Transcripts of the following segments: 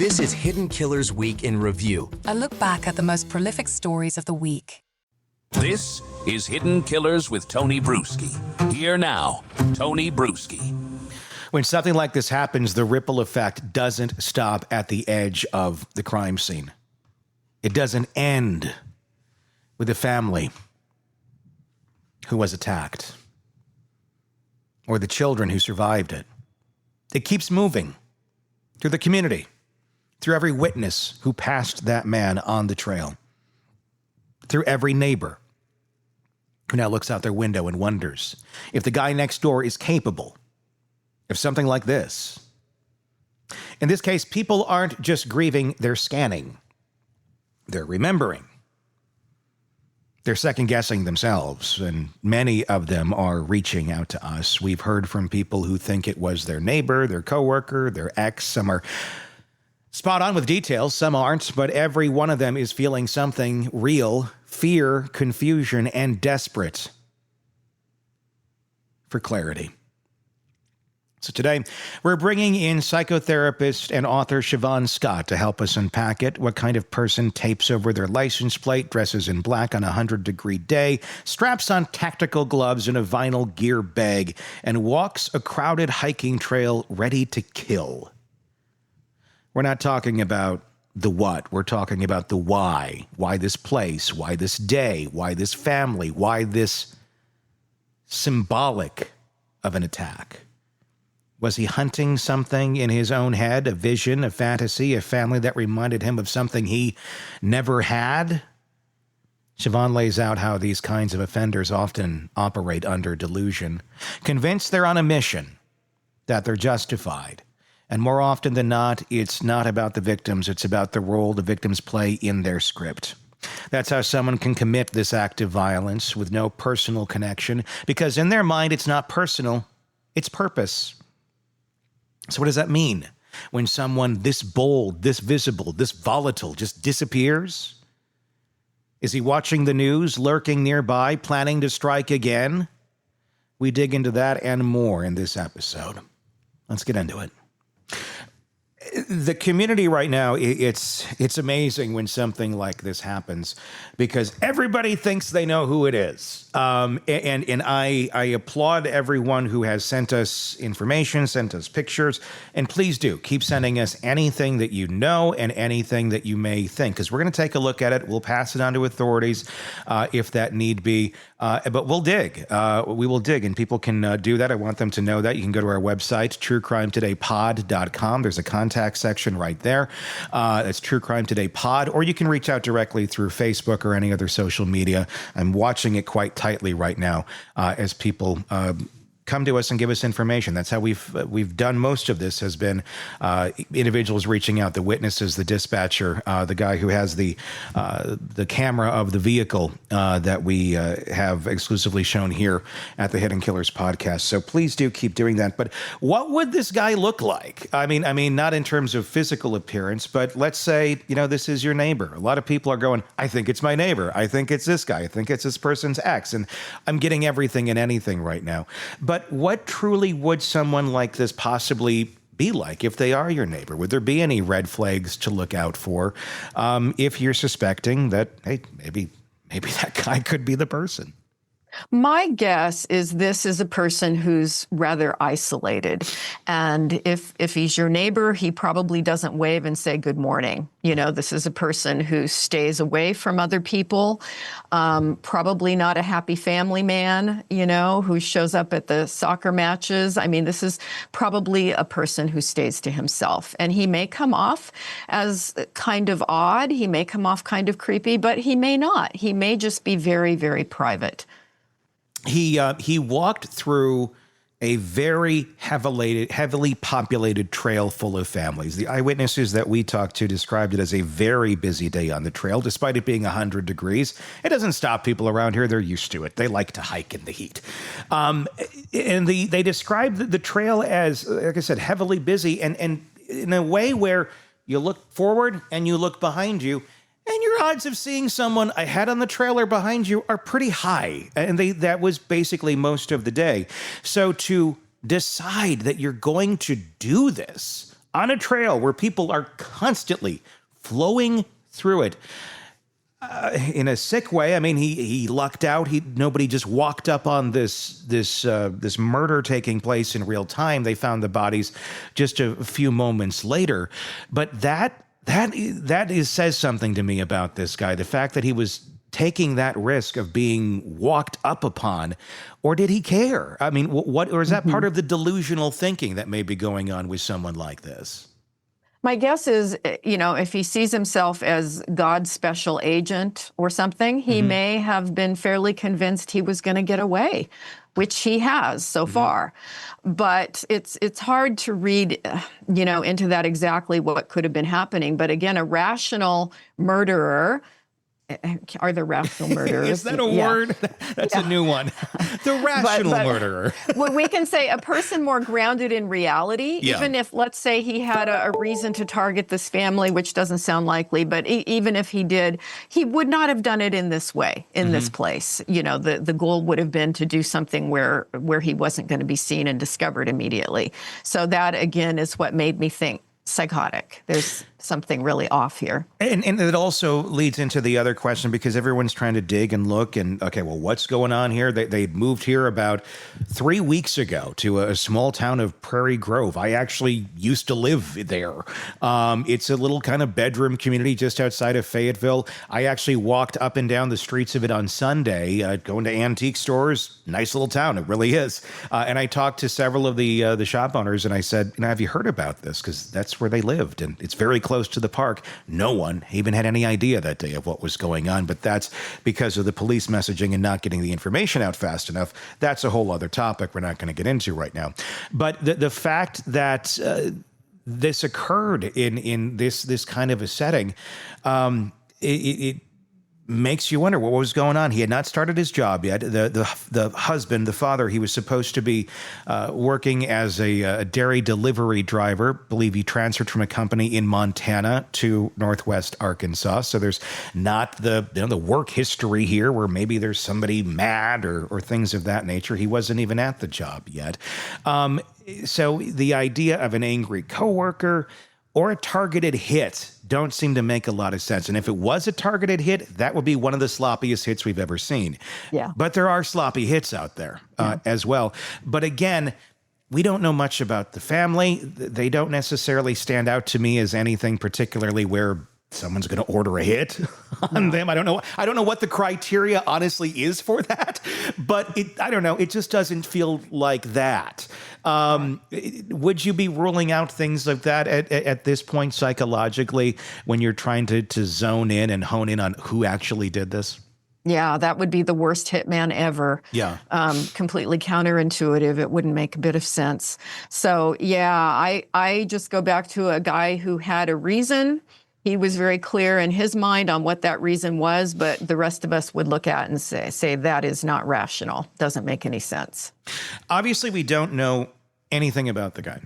This is Hidden Killers Week in Review. A look back at the most prolific stories of the week. This is Hidden Killers with Tony Brueski. Here now, Tony Brueski. When something like this happens, the ripple effect doesn't stop at the edge of the crime scene. It doesn't end with the family who was attacked or the children who survived it. It keeps moving through the community, through every witness who passed that man on the trail, through every neighbor who now looks out their window and wonders if the guy next door is capable of something like this. In this case, people aren't just grieving, they're scanning. They're remembering. They're second-guessing themselves, and many of them are reaching out to us. We've heard from people who think it was their neighbor, their coworker, their ex. Some are spot on with details, some aren't, but every one of them is feeling something real: fear, confusion, and desperate for clarity. So today, we're bringing in psychotherapist and author Siobhan Scott to help us unpack it. What kind of person tapes over their license plate, dresses in black on a 100-degree day, straps on tactical gloves and a vinyl gear bag, and walks a crowded hiking trail ready to kill? We're not talking about the what. We're talking about the why. Why this place? Why this day? Why this family? Why this symbolic of an attack? Was he hunting something in his own head, a vision, a fantasy, a family that reminded him of something he never had? Siobhan lays out how these kinds of offenders often operate under delusion, convinced they're on a mission, that they're justified. And more often than not, it's not about the victims, it's about the role the victims play in their script. That's how someone can commit this act of violence with no personal connection, because in their mind, it's not personal, it's purpose. So what does that mean when someone this bold, this visible, this volatile just disappears? Is he watching the news, lurking nearby, planning to strike again? We dig into that and more in this episode. Let's get into it. The community right now, it's amazing when something like this happens because everybody thinks they know who it is. And I applaud everyone who has sent us information, sent us pictures, and please do keep sending us anything that you know and anything that you may think, because we're going to take a look at it. We'll pass it on to authorities if that need be. But we'll dig. We will dig, and people can do that. I want them to know that. You can go to our website, truecrimetodaypod.com. There's a contact section right there. It's True Crime Today Pod, or you can reach out directly through Facebook or any other social media. I'm watching it quite tightly right now as people come to us and give us information. That's how we've done most of this, has been individuals reaching out, the witnesses, the dispatcher, the guy who has the camera of the vehicle that we have exclusively shown here at the Hidden Killers podcast. So please do keep doing that. But what would this guy look like? I mean, not in terms of physical appearance, but let's say, this is your neighbor. A lot of people are going, I think it's my neighbor. I think it's this guy. I think it's this person's ex. And I'm getting everything and anything right now. But what truly would someone like this possibly be like if they are your neighbor? Would there be any red flags to look out for if you're suspecting that, hey, maybe that guy could be the person? My guess is this is a person who's rather isolated. And if he's your neighbor, he probably doesn't wave and say good morning. This is a person who stays away from other people, probably not a happy family man, who shows up at the soccer matches. This is probably a person who stays to himself. And he may come off as kind of odd. He may come off kind of creepy, but he may not. He may just be very, very private. He walked through a very heavily populated trail full of families. The eyewitnesses that we talked to described it as a very busy day on the trail, despite it being 100 degrees. It doesn't stop people around here. They're used to it. They like to hike in the heat. And they described the trail as, like I said, heavily busy and in a way where you look forward and you look behind you, and your odds of seeing someone ahead on the trail or behind you are pretty high. And that was basically most of the day. So to decide that you're going to do this on a trail where people are constantly flowing through it. In a sick way. I mean, he lucked out. Nobody just walked up on this murder taking place in real time. They found the bodies just a few moments later. But that says something to me about this guy. The fact that he was taking that risk of being walked up upon, or did he care? I mean, or is that part of the delusional thinking that may be going on with someone like this? My guess is, if he sees himself as God's special agent or something, he may have been fairly convinced he was going to get away, which he has so far. But it's hard to read, into that exactly what could have been happening. But again, a rational murderer. Are there rational murderers? Is that a word? That's a new one. The rational murderer. Well, we can say a person more grounded in reality, even if, let's say, he had a reason to target this family, which doesn't sound likely, but even if he did, he would not have done it in this way, in this place. The goal would have been to do something where he wasn't going to be seen and discovered immediately. So that, again, is what made me think psychotic. There's something really off here. And it also leads into the other question, because everyone's trying to dig and look and, okay, well, what's going on here? They moved here about 3 weeks ago to a small town of Prairie Grove. I actually used to live there. It's a little kind of bedroom community just outside of Fayetteville. I actually walked up and down the streets of it on Sunday, going to antique stores. Nice little town. It really is. And I talked to several of the shop owners, and I said, have you heard about this? Because that's where they lived, and it's very close to the park. No one even had any idea that day of what was going on, but that's because of the police messaging and not getting the information out fast enough. That's a whole other topic we're not going to get into right now. But the fact that this occurred in this kind of a setting, it makes you wonder what was going on. He had not started his job yet. The husband, the father, he was supposed to be working as a dairy delivery driver. I believe he transferred from a company in Montana to Northwest Arkansas. So there's not the work history here where maybe there's somebody mad or things of that nature. He wasn't even at the job yet. So the idea of an angry coworker or a targeted hit don't seem to make a lot of sense. And if it was a targeted hit, that would be one of the sloppiest hits we've ever seen. Yeah. But there are sloppy hits out there as well. But again, we don't know much about the family. They don't necessarily stand out to me as anything particularly where someone's going to order a hit on them. I don't know what the criteria honestly is for that, but I don't know. It just doesn't feel like that. Would you be ruling out things like that at this point psychologically when you're trying to zone in and hone in on who actually did this? Yeah, that would be the worst hitman ever. Yeah. Completely counterintuitive. It wouldn't make a bit of sense. So, yeah, I just go back to a guy who had a reason. He was very clear in his mind on what that reason was, but the rest of us would look at it and say that is not rational. Doesn't make any sense. Obviously, we don't know anything about the guy.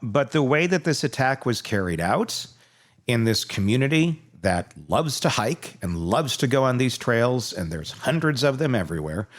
But the way that this attack was carried out in this community that loves to hike and loves to go on these trails, and there's hundreds of them everywhere,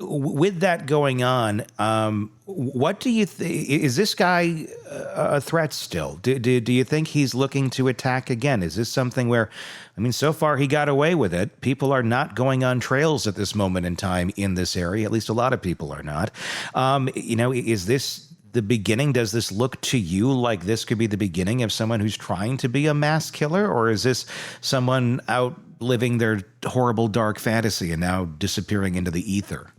with that going on, what do you think? Is this guy a threat still? Do you think he's looking to attack again? Is this something where, so far he got away with it. People are not going on trails at this moment in time in this area. At least a lot of people are not. Is this the beginning? Does this look to you like this could be the beginning of someone who's trying to be a mass killer? Or is this someone out living their horrible dark fantasy and now disappearing into the ether?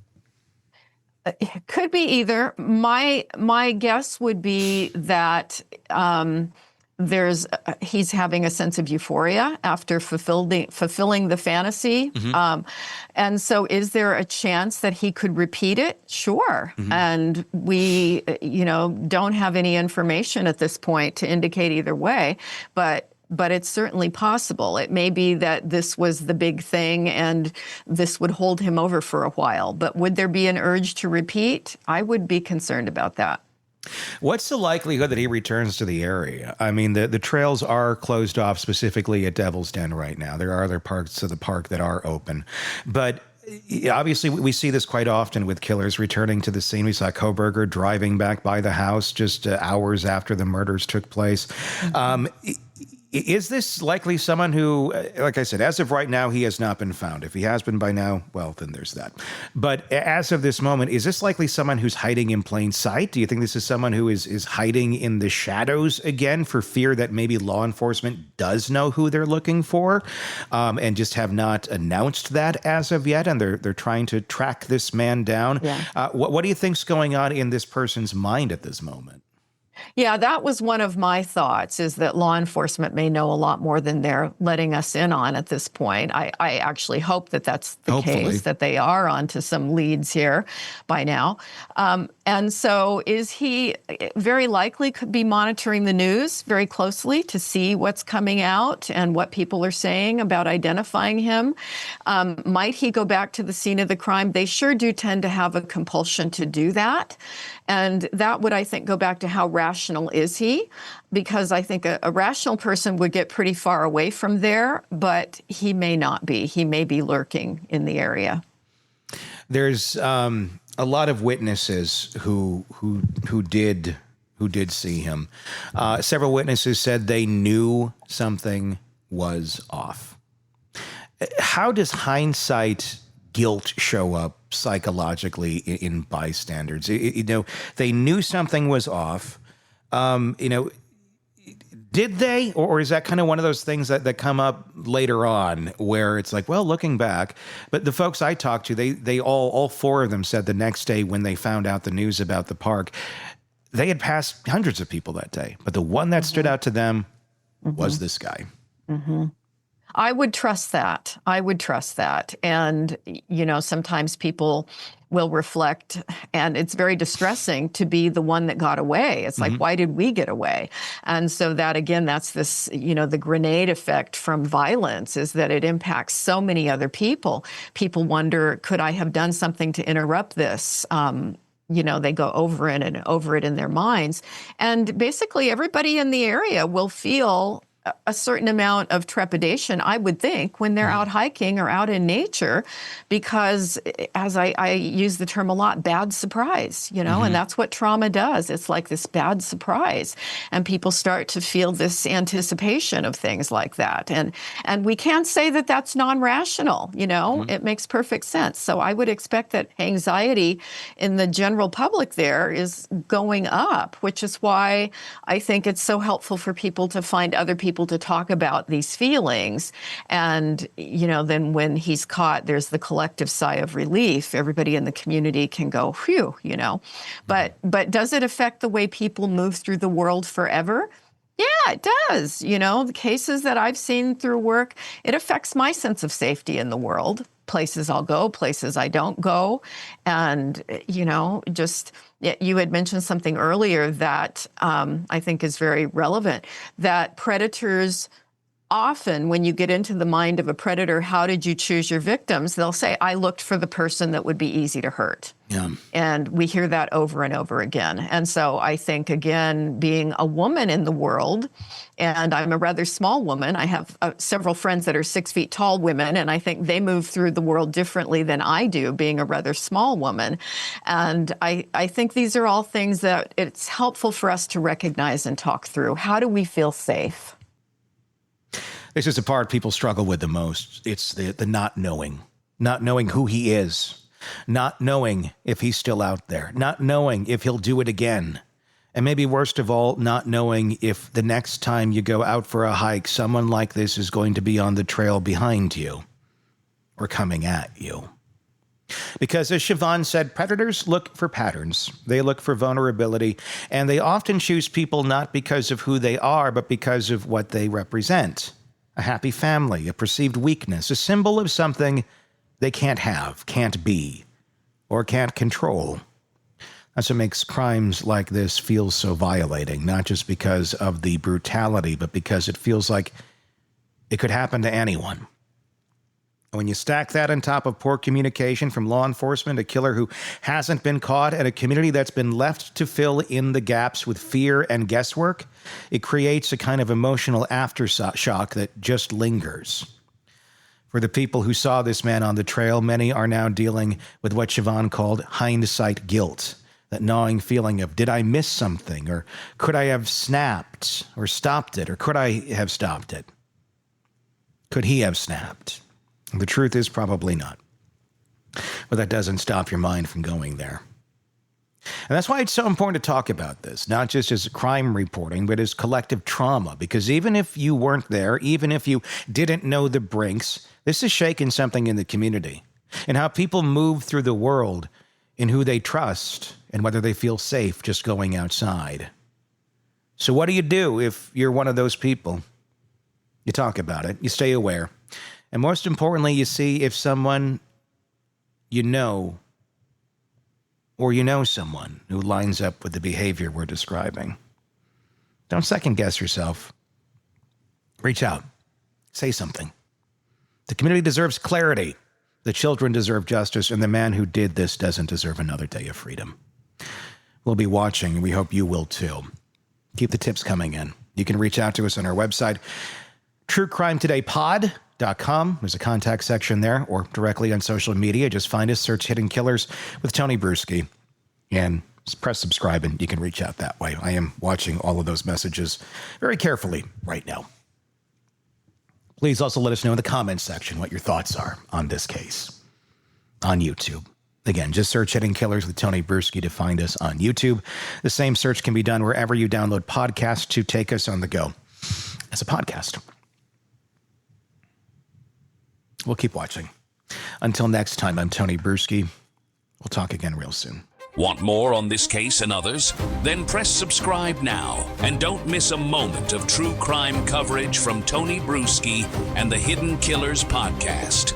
It could be either. My guess would be that he's having a sense of euphoria after fulfilling the fantasy. And so is there a chance that he could repeat it? Sure. And we, don't have any information at this point to indicate either way, but it's certainly possible. It may be that this was the big thing and this would hold him over for a while. But would there be an urge to repeat? I would be concerned about that. What's the likelihood that he returns to the area? The trails are closed off specifically at Devil's Den right now. There are other parts of the park that are open. But obviously, we see this quite often with killers returning to the scene. We saw Koberger driving back by the house just hours after the murders took place. Is this likely someone who, like I said, as of right now, he has not been found? If he has been by now, well, then there's that. But as of this moment, is this likely someone who's hiding in plain sight? Do you think this is someone who is hiding in the shadows again for fear that maybe law enforcement does know who they're looking for, and just have not announced that as of yet, and they're trying to track this man down? Yeah. What do you think's going on in this person's mind at this moment? Yeah, that was one of my thoughts, is that law enforcement may know a lot more than they're letting us in on at this point. I actually hope that that's the Hopefully. case, that they are onto some leads here by now. And so is he very likely could be monitoring the news very closely to see what's coming out and what people are saying about identifying him? Might he go back to the scene of the crime? They sure do tend to have a compulsion to do that. And that would, I think, go back to how rational is he? Because I think a rational person would get pretty far away from there, but he may not be. He may be lurking in the area. There's a lot of witnesses who did see him. Several witnesses said they knew something was off. How does hindsight guilt show up psychologically in bystanders? They knew something was off. Did they, or is that kind of one of those things that come up later on where it's like, well, looking back? But the folks I talked to, they all four of them said the next day when they found out the news about the park, they had passed hundreds of people that day, but the one that stood out to them was this guy. I would trust that. And, sometimes people will reflect, and it's very distressing to be the one that got away. It's like, why did we get away? And so that, again, that's this, the grenade effect from violence, is that it impacts so many other people. People wonder, could I have done something to interrupt this? They go over it and over it in their minds. And basically everybody in the area will feel a certain amount of trepidation, I would think, when they're out hiking or out in nature, because, as I use the term a lot, bad surprise, and that's what trauma does. It's like this bad surprise, and people start to feel this anticipation of things like that. And we can't say that that's non-rational, it makes perfect sense. So I would expect that anxiety in the general public there is going up, which is why I think it's so helpful for people to find other people to talk about these feelings. And, then when he's caught, there's the collective sigh of relief. Everybody in the community can go, phew, But does it affect the way people move through the world forever? Yeah, it does. The cases that I've seen through work, it affects my sense of safety in the world. Places I'll go, places I don't go. And, you had mentioned something earlier that I think is very relevant, that predators often, when you get into the mind of a predator, how did you choose your victims? They'll say, I looked for the person that would be easy to hurt. Yeah. And we hear that over and over again. And so I think, again, being a woman in the world, and I'm a rather small woman, I have several friends that are 6 feet tall women, and I think they move through the world differently than I do, being a rather small woman. And I think these are all things that it's helpful for us to recognize and talk through. How do we feel safe? This is the part people struggle with the most. It's the not knowing who he is, not knowing if he's still out there, not knowing if he'll do it again. And maybe worst of all, not knowing if the next time you go out for a hike, someone like this is going to be on the trail behind you or coming at you. Because as Siobhan said, predators look for patterns. They look for vulnerability, and they often choose people not because of who they are, but because of what they represent. A happy family, a perceived weakness, a symbol of something they can't have, can't be, or can't control. That's what makes crimes like this feel so violating, not just because of the brutality, but because it feels like it could happen to anyone. When you stack that on top of poor communication from law enforcement, a killer who hasn't been caught, and a community that's been left to fill in the gaps with fear and guesswork, it creates a kind of emotional aftershock that just lingers. For the people who saw this man on the trail, many are now dealing with what Siobhan called hindsight guilt, that gnawing feeling of, did I miss something? Or could I have snapped or stopped it? Or could I have stopped it? Could he have snapped? And the truth is probably not. But that doesn't stop your mind from going there. And that's why it's so important to talk about this, not just as crime reporting, but as collective trauma. Because even if you weren't there, even if you didn't know the Brinks, this has shaken something in the community and how people move through the world in who they trust and whether they feel safe just going outside. So what do you do if you're one of those people? You talk about it, you stay aware. And most importantly, you see if someone you know or you know someone who lines up with the behavior we're describing. Don't second guess yourself. Reach out. Say something. The community deserves clarity. The children deserve justice, and the man who did this doesn't deserve another day of freedom. We'll be watching, and we hope you will too. Keep the tips coming in. You can reach out to us on our website, truecrimetodaypod.com. There's a contact section there, or directly on social media. Just find us, search Hidden Killers with Tony Brueski, and press subscribe, and you can reach out that way. I am watching all of those messages very carefully right now. Please also let us know in the comments section what your thoughts are on this case on YouTube. Again, just search Hidden Killers with Tony Brueski to find us on YouTube. The same search can be done wherever you download podcasts to take us on the go as a podcast. We'll keep watching. Until next time, I'm Tony Brueski. We'll talk again real soon. Want more on this case and others? Then press subscribe now and don't miss a moment of true crime coverage from Tony Brueski and the Hidden Killers podcast.